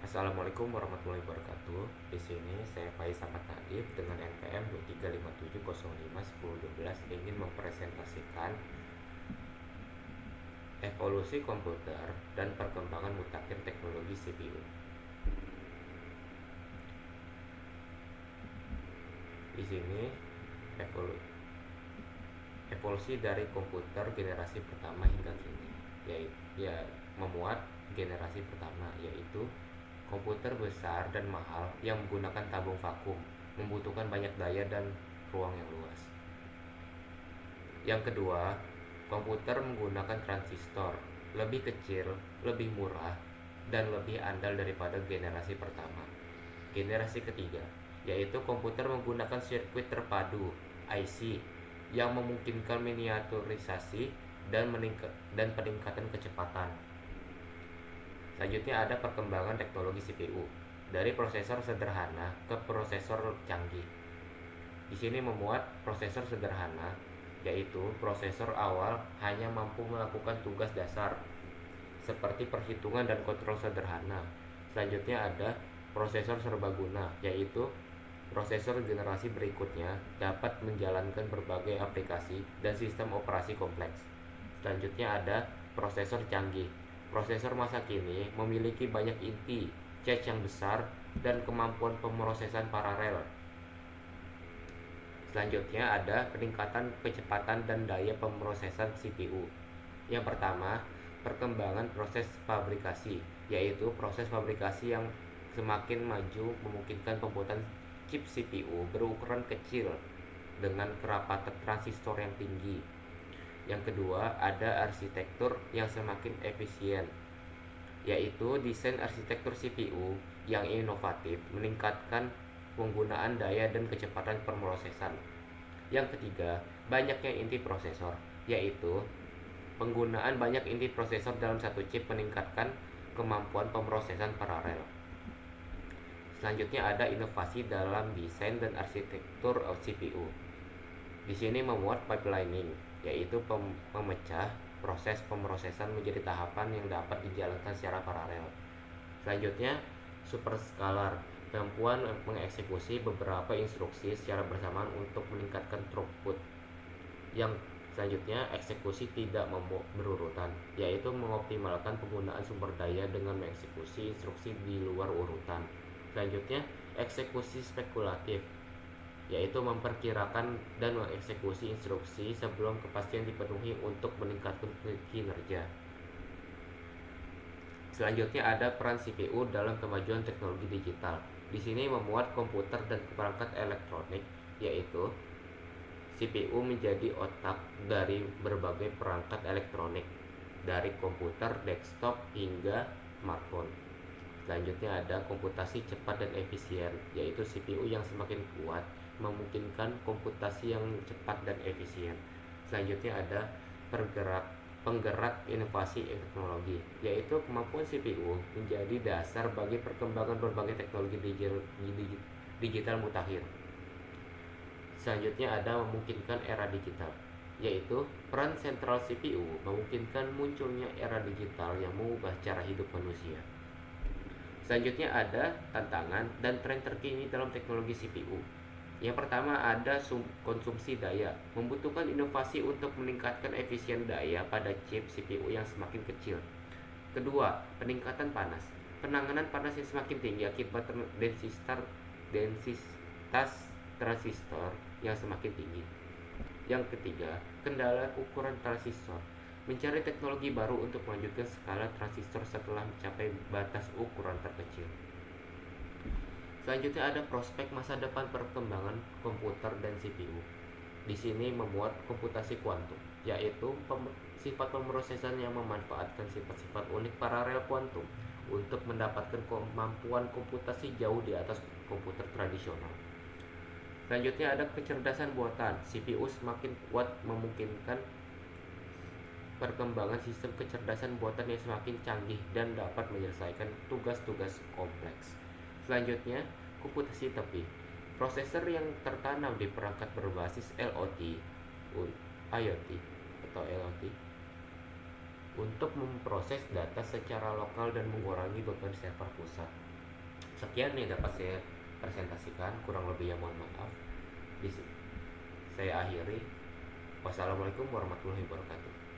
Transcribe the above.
Assalamualaikum warahmatullahi wabarakatuh. Di sini saya Faiz Ahmad Nadif dengan NPM 2357051012 ingin mempresentasikan evolusi komputer dan perkembangan mutakhir teknologi CPU. Di sini evolusi dari komputer generasi pertama hingga kini, yaitu memuat generasi pertama, yaitu komputer besar dan mahal yang menggunakan tabung vakum, membutuhkan banyak daya dan ruang yang luas. Yang kedua, komputer menggunakan transistor, lebih kecil, lebih murah, dan lebih andal daripada generasi pertama. Generasi ketiga, yaitu komputer menggunakan sirkuit terpadu (IC) yang memungkinkan miniaturisasi dan peningkatan kecepatan. Selanjutnya ada perkembangan teknologi CPU dari prosesor sederhana ke prosesor canggih. Di sini memuat prosesor sederhana, yaitu prosesor awal hanya mampu melakukan tugas dasar seperti perhitungan dan kontrol sederhana. Selanjutnya ada prosesor serbaguna, yaitu prosesor generasi berikutnya dapat menjalankan berbagai aplikasi dan sistem operasi kompleks. Selanjutnya ada prosesor canggih. Prosesor masa kini memiliki banyak inti, cache yang besar, dan kemampuan pemrosesan paralel. Selanjutnya ada peningkatan kecepatan dan daya pemrosesan CPU. Yang pertama, perkembangan proses fabrikasi, yaitu proses fabrikasi yang semakin maju memungkinkan pembuatan chip CPU berukuran kecil dengan kerapatan transistor yang tinggi. Yang kedua, ada arsitektur yang semakin efisien, yaitu desain arsitektur CPU yang inovatif meningkatkan penggunaan daya dan kecepatan pemrosesan. Yang ketiga, banyaknya inti prosesor, yaitu penggunaan banyak inti prosesor dalam satu chip meningkatkan kemampuan pemrosesan paralel. Selanjutnya ada inovasi dalam desain dan arsitektur CPU. Di sini memuat pipelining, yaitu memecah proses pemrosesan menjadi tahapan yang dapat dijalankan secara paralel. Selanjutnya, superscalar, kemampuan mengeksekusi beberapa instruksi secara bersamaan untuk meningkatkan throughput. Yang selanjutnya, eksekusi tidak berurutan, yaitu mengoptimalkan penggunaan sumber daya dengan mengeksekusi instruksi di luar urutan. Selanjutnya, eksekusi spekulatif, yaitu memperkirakan dan mengeksekusi instruksi sebelum kepastian dipenuhi untuk meningkatkan kinerja. Selanjutnya ada peran CPU dalam kemajuan teknologi digital. Di sini memuat komputer dan perangkat elektronik, yaitu CPU menjadi otak dari berbagai perangkat elektronik, dari komputer, desktop, hingga smartphone. Selanjutnya ada komputasi cepat dan efisien, yaitu CPU yang semakin kuat memungkinkan komputasi yang cepat dan efisien. Selanjutnya ada penggerak inovasi teknologi, yaitu kemampuan CPU menjadi dasar bagi perkembangan berbagai teknologi digital mutakhir. Selanjutnya ada memungkinkan era digital, yaitu peran sentral CPU memungkinkan munculnya era digital yang mengubah cara hidup manusia. Selanjutnya ada tantangan dan tren terkini dalam teknologi CPU. Yang pertama ada konsumsi daya, membutuhkan inovasi untuk meningkatkan efisien daya pada chip CPU yang semakin kecil. Kedua, peningkatan panas, penanganan panas yang semakin tinggi akibat densitas transistor yang semakin tinggi. Yang ketiga, kendala ukuran transistor, mencari teknologi baru untuk melanjutkan skala transistor setelah mencapai batas ukuran terkecil. Selanjutnya ada prospek masa depan perkembangan komputer dan CPU. Di sini memuat komputasi kuantum, yaitu sifat pemrosesan yang memanfaatkan sifat-sifat unik paralel kuantum untuk mendapatkan kemampuan komputasi jauh di atas komputer tradisional. Selanjutnya ada kecerdasan buatan. CPU semakin kuat memungkinkan perkembangan sistem kecerdasan buatan yang semakin canggih dan dapat menyelesaikan tugas-tugas kompleks. Selanjutnya, komputasi tepi, prosesor yang tertanam di perangkat berbasis IoT untuk memproses data secara lokal dan mengurangi beban server pusat. Sekian nih dapat saya presentasikan, kurang lebihnya mohon maaf. Saya akhiri. Wassalamualaikum warahmatullahi wabarakatuh.